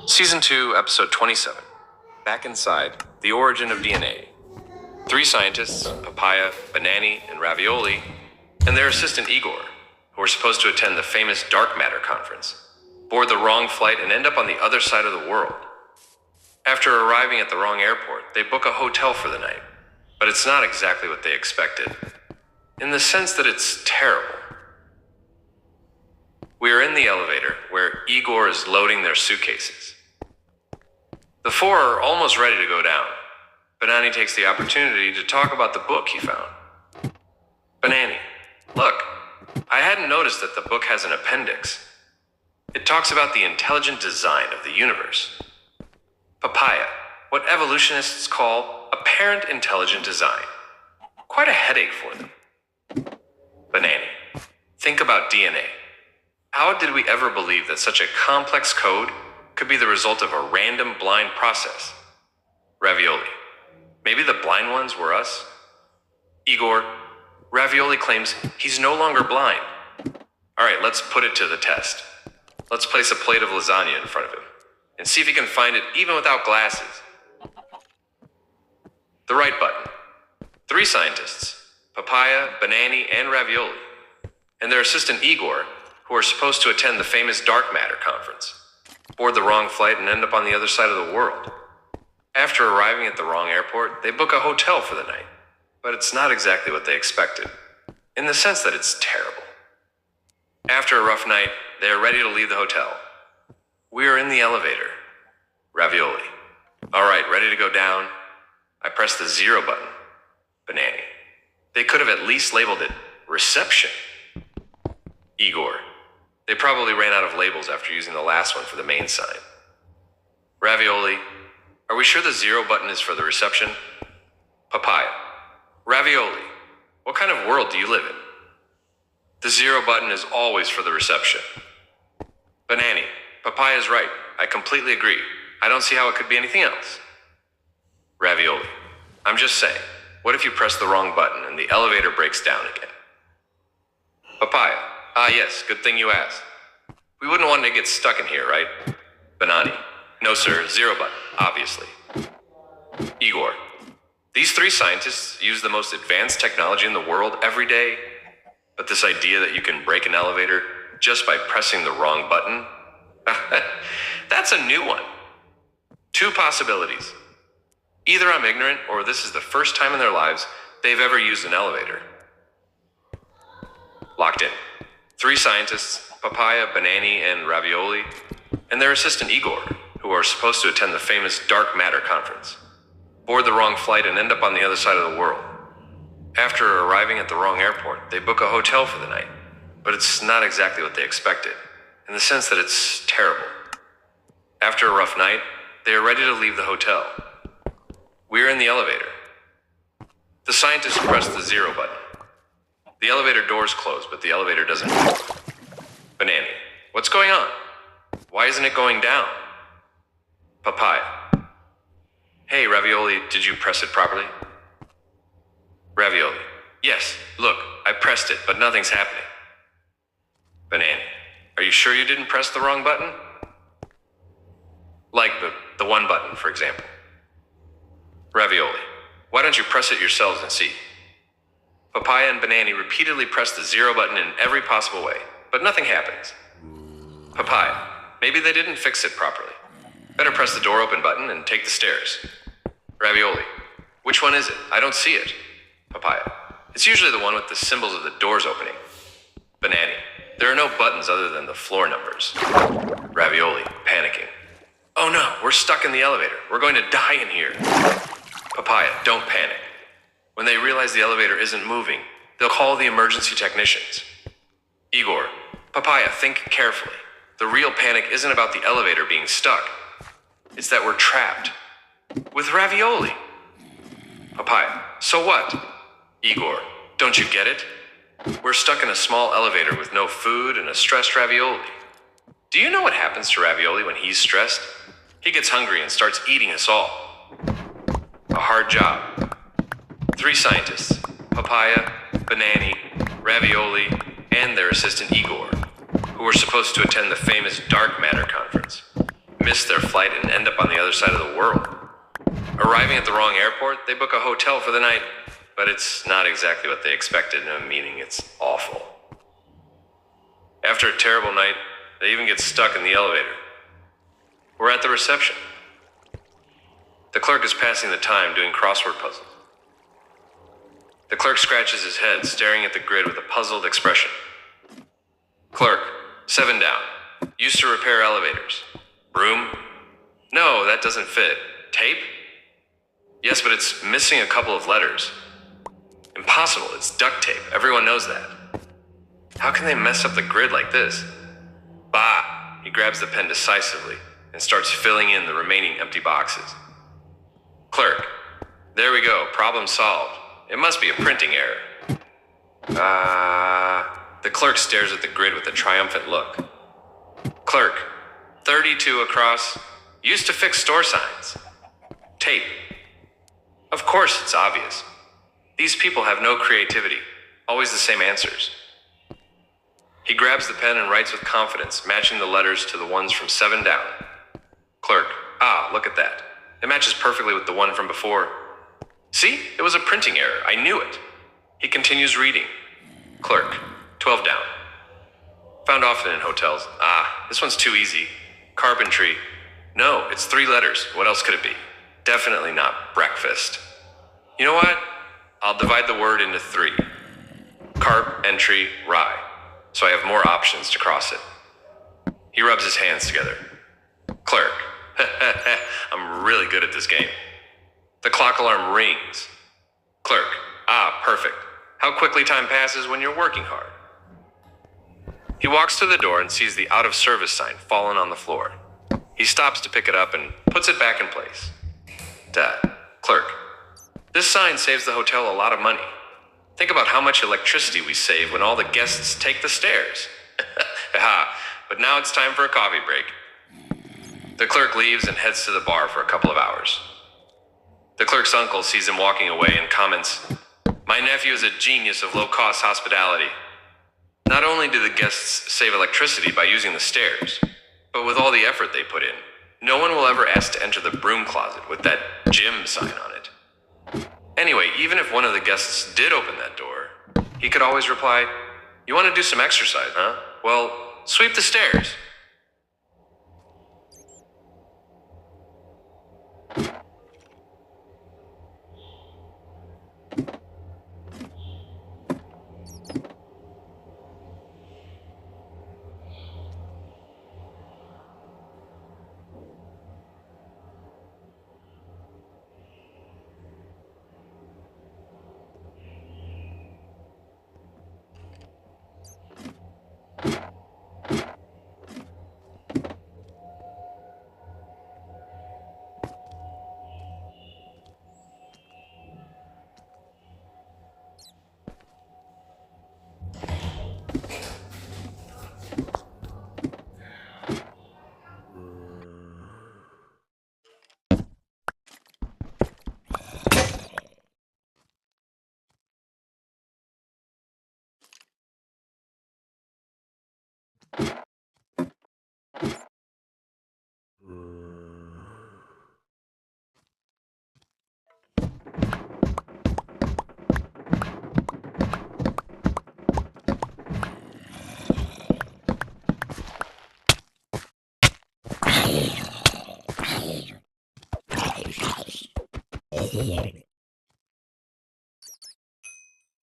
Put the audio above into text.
Season 2, Episode 27. Back Inside, The Origin of DNA. 3 scientists, Papaia, Banani, and Ravioli, and their assistant Igor, who were supposed to attend the famous dark matter conference, board the wrong flight and end up on the other side of the world. After arriving at the wrong airport, they book a hotel for the night, but it's not exactly what they expected, in the sense that it's terrible. We are in the elevator, where Igor is loading their suitcases. The 4 are almost ready to go down. Banani takes the opportunity to talk about the book he found. Banani, look, I hadn't noticed that the book has an appendix. It talks about the intelligent design of the universe. Papaia, what evolutionists call apparent intelligent design. Quite a headache for them. Banani, think about DNA. How did we ever believe that such a complex code could be the result of a random blind process? Ravioli, maybe the blind ones were us? Igor, Ravioli claims he's no longer blind. All right, let's put it to the test. Let's place a plate of lasagna in front of him and see if he can find it even without glasses. The right button. 3 scientists, Papaia, Banani, and Ravioli, and their assistant Igor, who are supposed to attend the famous dark matter conference, board the wrong flight and end up on the other side of the world. After arriving at the wrong airport, they book a hotel for the night, but it's not exactly what they expected, in the sense that it's terrible. After a rough night, they are ready to leave the hotel. We are in the elevator. Ravioli. All right, ready to go down? I press the 0 button. Banani. They could have at least labeled it reception. Igor. They probably ran out of labels after using the last one for the main sign. Ravioli. Are we sure the 0 button is for the reception? Papaia. Ravioli. What kind of world do you live in? The 0 button is always for the reception. Banani. Papaia is right. I completely agree. I don't see how it could be anything else. Ravioli. I'm just saying, what if you press the wrong button and the elevator breaks down again? Papaia. Ah, yes, good thing you asked. We wouldn't want to get stuck in here, right? Banani. No, sir, 0 button, obviously. Igor. These 3 scientists use the most advanced technology in the world every day, but this idea that you can break an elevator just by pressing the wrong button? That's a new one. 2 possibilities. Either I'm ignorant, or this is the first time in their lives they've ever used an elevator. Locked in. 3 scientists, Papaia, Banani, and Ravioli, and their assistant Igor, who are supposed to attend the famous dark matter conference, board the wrong flight and end up on the other side of the world. After arriving at the wrong airport, they book a hotel for the night, but it's not exactly what they expected, in the sense that it's terrible. After a rough night, they are ready to leave the hotel. We're in the elevator. The scientists press the 0 button. The elevator doors close, but the elevator doesn't move. Banani. What's going on? Why isn't it going down? Papaia. Hey, Ravioli, did you press it properly? Ravioli. Yes, look, I pressed it, but nothing's happening. Banani. Are you sure you didn't press the wrong button? Like the 1 button, for example. Ravioli. Why don't you press it yourselves and see? Papaia and Banani repeatedly press the 0 button in every possible way, but nothing happens. Papaia. Maybe they didn't fix it properly. Better press the door open button and take the stairs. Ravioli. Which one is it? I don't see it. Papaia. It's usually the one with the symbols of the doors opening. Banani. There are no buttons other than the floor numbers. Ravioli, panicking. Oh no, we're stuck in the elevator. We're going to die in here. Papaia, don't panic. When they realize the elevator isn't moving, they'll call the emergency technicians. Igor, Papaia, think carefully. The real panic isn't about the elevator being stuck. It's that we're trapped. With Ravioli. Papaia, so what? Igor, don't you get it? We're stuck in a small elevator with no food and a stressed Ravioli. Do you know what happens to Ravioli when he's stressed? He gets hungry and starts eating us all. A hard job. Three scientists, Papaia, Banani, Ravioli, and their assistant Igor, who were supposed to attend the famous dark matter conference, miss their flight and end up on the other side of the world. Arriving at the wrong airport, they book a hotel for the night, but it's not exactly what they expected, meaning it's awful. After a terrible night, they even get stuck in the elevator. We're at the reception. The clerk is passing the time doing crossword puzzles. The clerk scratches his head, staring at the grid with a puzzled expression. Clerk, 7 down. Used to repair elevators. Room? No, that doesn't fit. Tape? Yes, but it's missing a couple of letters. Impossible, it's duct tape. Everyone knows that. How can they mess up the grid like this? Bah! He grabs the pen decisively and starts filling in the remaining empty boxes. Clerk, there we go, problem solved. It must be a printing error. The clerk stares at the grid with a triumphant look. Clerk, 32 across, used to fix store signs. Tape. Of course it's obvious. These people have no creativity, always the same answers. He grabs the pen and writes with confidence, matching the letters to the ones from 7 down. Clerk, look at that. It matches perfectly with the one from before. See, it was a printing error, I knew it. He continues reading. Clerk, 12 down. Found often in hotels. This one's too easy. Carpentry. No, it's 3 letters. What else could it be? Definitely not breakfast. You know what? I'll divide the word into 3. Carp, entry, rye. So I have more options to cross it. He rubs his hands together. Clerk. I'm really good at this game. The clock alarm rings. Clerk. Perfect. How quickly time passes when you're working hard. He walks to the door and sees the out-of-service sign fallen on the floor. He stops to pick it up and puts it back in place. Clerk. This sign saves the hotel a lot of money. Think about how much electricity we save when all the guests take the stairs. But now it's time for a coffee break. The clerk leaves and heads to the bar for a couple of hours. The clerk's uncle sees him walking away and comments, "My nephew is a genius of low-cost hospitality. Not only do the guests save electricity by using the stairs, but with all the effort they put in, no one will ever ask to enter the broom closet with that gym sign on it." Anyway, even if one of the guests did open that door, he could always reply, "You want to do some exercise, huh? Well, sweep the stairs." Here.